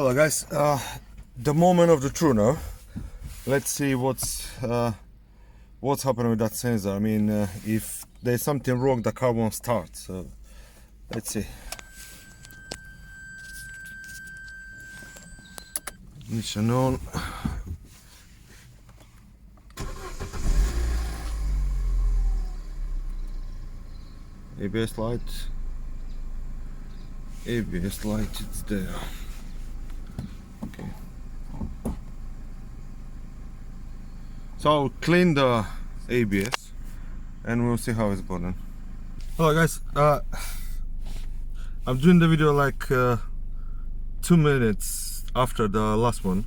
Hello guys, the moment of the truth now. Let's see what's happening with that sensor. I mean, if there's something wrong, the car won't start. So let's see. Ignition on. ABS light. ABS light, it's there. Okay. So I'll clean the ABS and we'll see how it's burning. Hello guys, I'm doing the video like 2 minutes after the last one.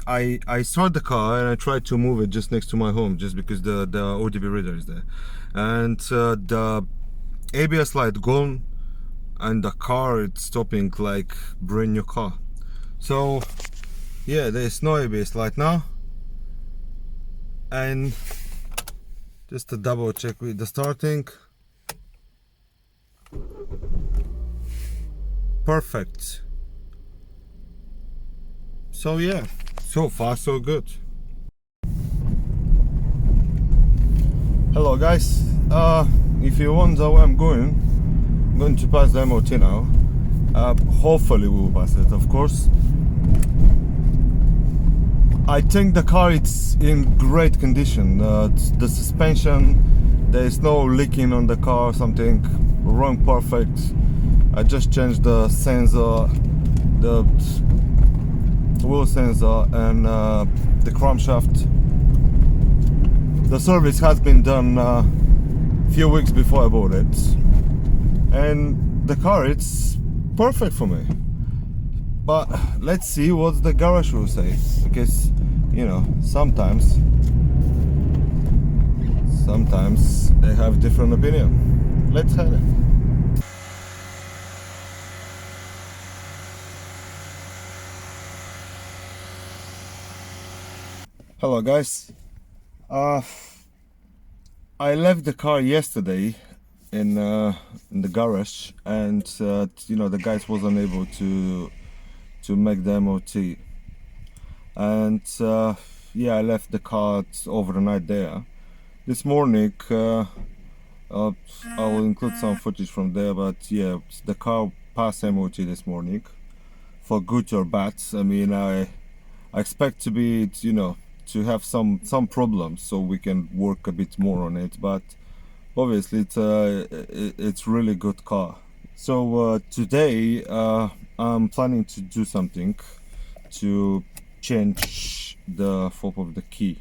I started the car and I tried to move it just next to my home, just because the ODB reader is there, and the ABS light gone and the car it's stopping like brand new car. So yeah, there's no ABS light now, and just to double check with the starting. Perfect. So yeah, so far so good. Hello guys, if you wonder where I'm going to pass the MOT now. Hopefully we'll pass it, of course. I think the car is in great condition. The suspension, there is no leaking on the car, something wrong, perfect. I just changed the sensor, the wheel sensor and the crankshaft. The service has been done a few weeks before I bought it, and the car it's perfect for me. But let's see what the garage will say, because you know, sometimes they have different opinion. Let's have it. Hello guys, I left the car yesterday in the garage, and you know, the guys wasn't able to make the MOT, and yeah, I left the car overnight there. This morning I will include some footage from there, but yeah, the car passed MOT this morning, for good or bad. I mean, I expect to be, you know, to have some problems, so we can work a bit more on it, but obviously it's really good car. So today I'm planning to do something to change the fob of the key.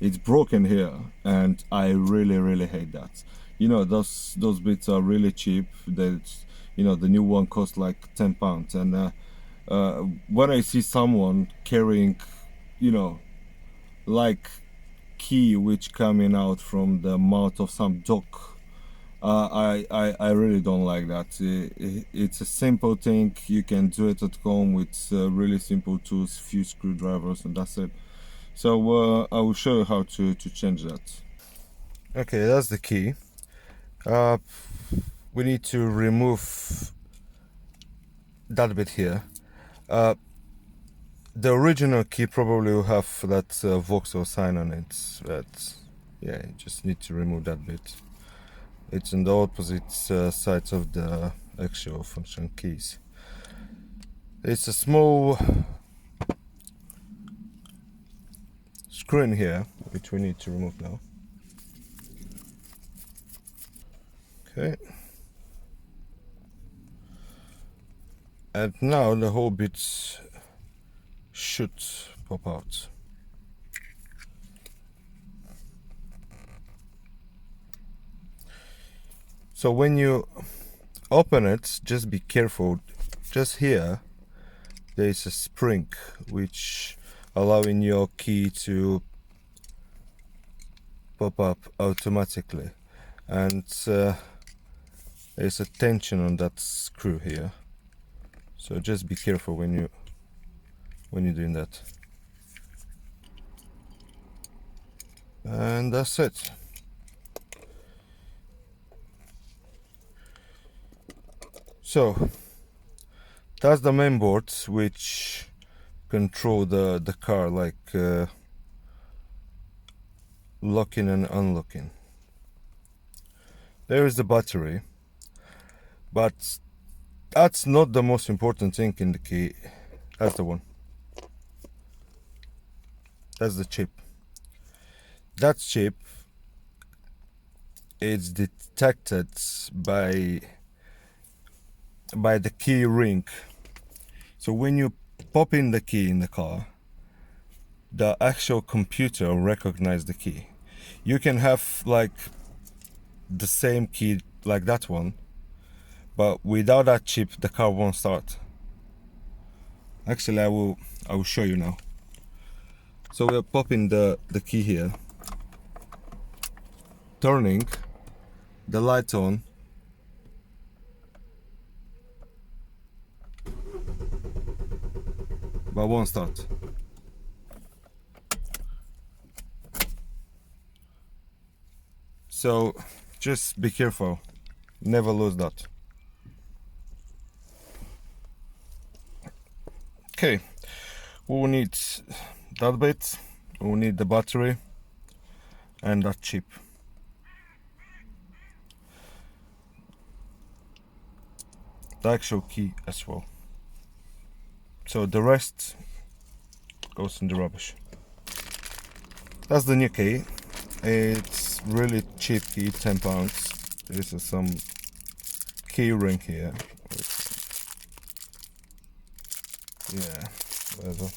It's broken here and I really hate that. You know, those bits are really cheap. That, you know, the new one costs like £10, and when I see someone carrying, you know, like key which coming out from the mouth of some dog, I really don't like that. It's a simple thing, you can do it at home with really simple tools, few screwdrivers, and that's it. So I will show you how to change that. Okay, that's the key. We need to remove that bit here. The original key probably will have that Vauxhall sign on it, but yeah, you just need to remove that bit. It's on the opposite sides of the actual function keys. It's a small screw in here, which we need to remove now. Okay. And now the whole bit should pop out. So when you open it, just be careful. Just here there is a spring which allowing your key to pop up automatically, and there's a tension on that screw here, so just be careful when you're doing that. And that's it. So That's the main board which control the car, like locking and unlocking. There is the battery, but that's not the most important thing in the key. That's the one. That's the chip. That chip is detected by the key ring. So when you pop in the key in the car, the actual computer recognizes the key. You can have like the same key like that one, but without that chip the car won't start. Actually, I will show you now. So we're popping the key here, turning the light on, but won't start. So just be careful, never lose that. Okay, we will need that bit, we will need the battery and that chip. The actual key as well. So the rest goes in the rubbish. That's the new key. It's really cheap key, £10. This is some key ring here. Yeah, whatever.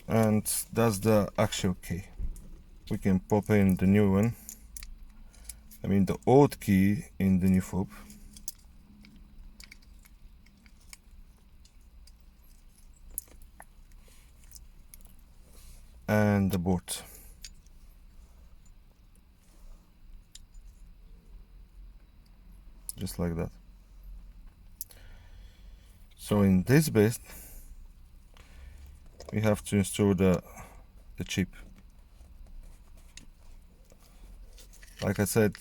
And that's the actual key. We can pop in the new one. I mean the old key in the new fob. And the board. Just like that. So in this bit we have to install the chip. Like I said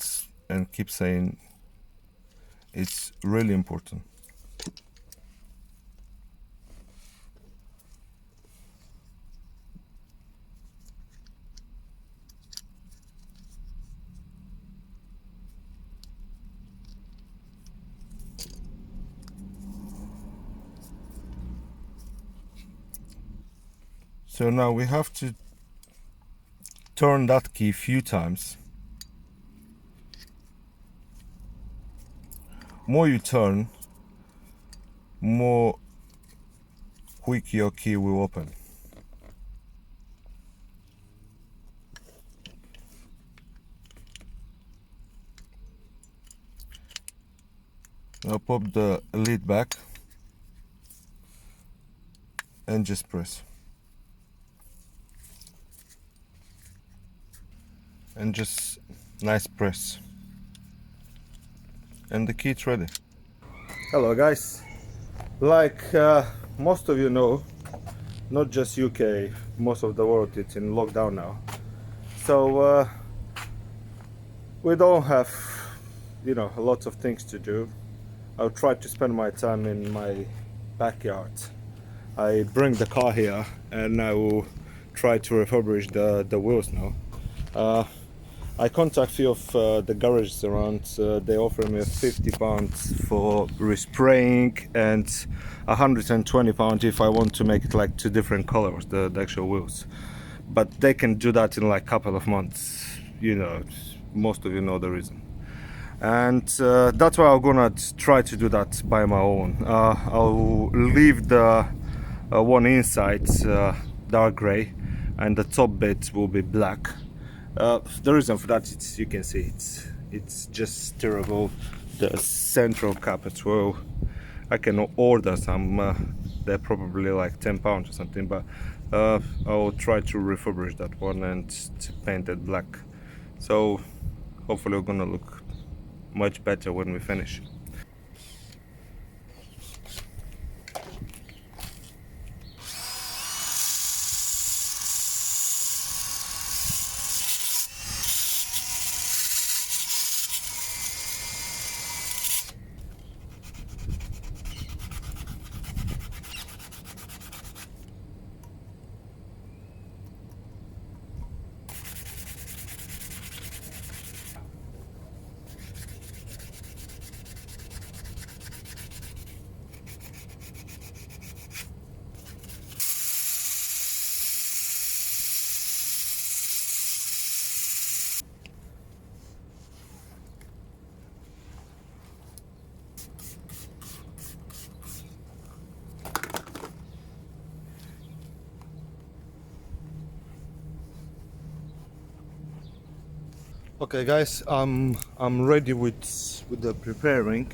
and keep saying, it's really important. So now we have to turn that key a few times. More you turn, more quick your key will open. Now pop the lid back and just press. And just nice press. And the key is ready. Hello guys. Like most of you know, not just UK, most of the world it's in lockdown now. So we don't have, a lot of things to do. I'll try to spend my time in my backyard. I bring the car here and I will try to refurbish the wheels now. I contact a few of the garages around. They offer me £50 for respraying and £120 if I want to make it like two different colors, the actual wheels. But they can do that in like a couple of months. Most of you know the reason. And that's why I'm gonna try to do that by my own. I'll leave the one inside dark gray and the top bit will be black. The reason for that is, you can see it's just steerable. The central cap as well, I can order some. They're probably like £10 or something, but I'll try to refurbish that one and to paint it black. So hopefully we're gonna look much better when we finish. Okay guys, I'm ready with the preparing.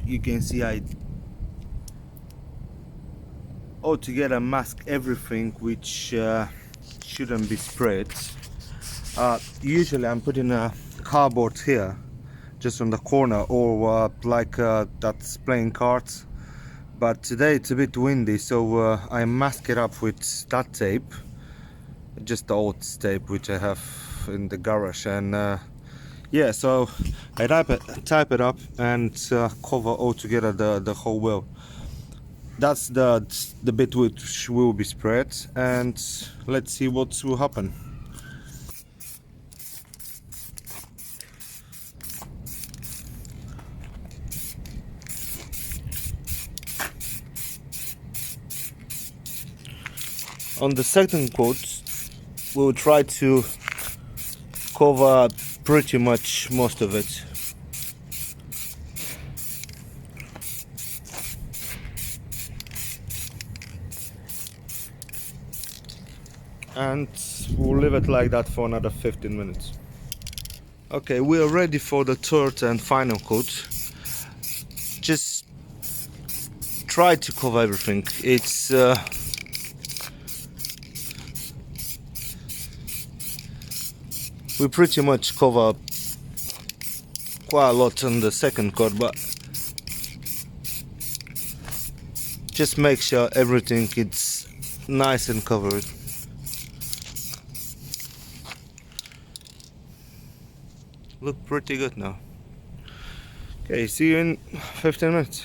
You can see I altogether mask everything which shouldn't be sprayed. Usually I'm putting a cardboard here just on the corner, or that's playing cards, but today it's a bit windy, so I mask it up with that tape, just the old tape which I have in the garage. And yeah, so I type it up and cover all together the whole wheel. That's the bit which will be spread, and let's see what will happen. On the second coat, we'll try to cover pretty much most of it. And we'll leave it like that for another 15 minutes. Okay, we are ready for the third and final coat. Just try to cover everything. We pretty much cover quite a lot on the second coat, but just make sure everything is nice and covered. Look pretty good now. Okay, see you in 15 minutes.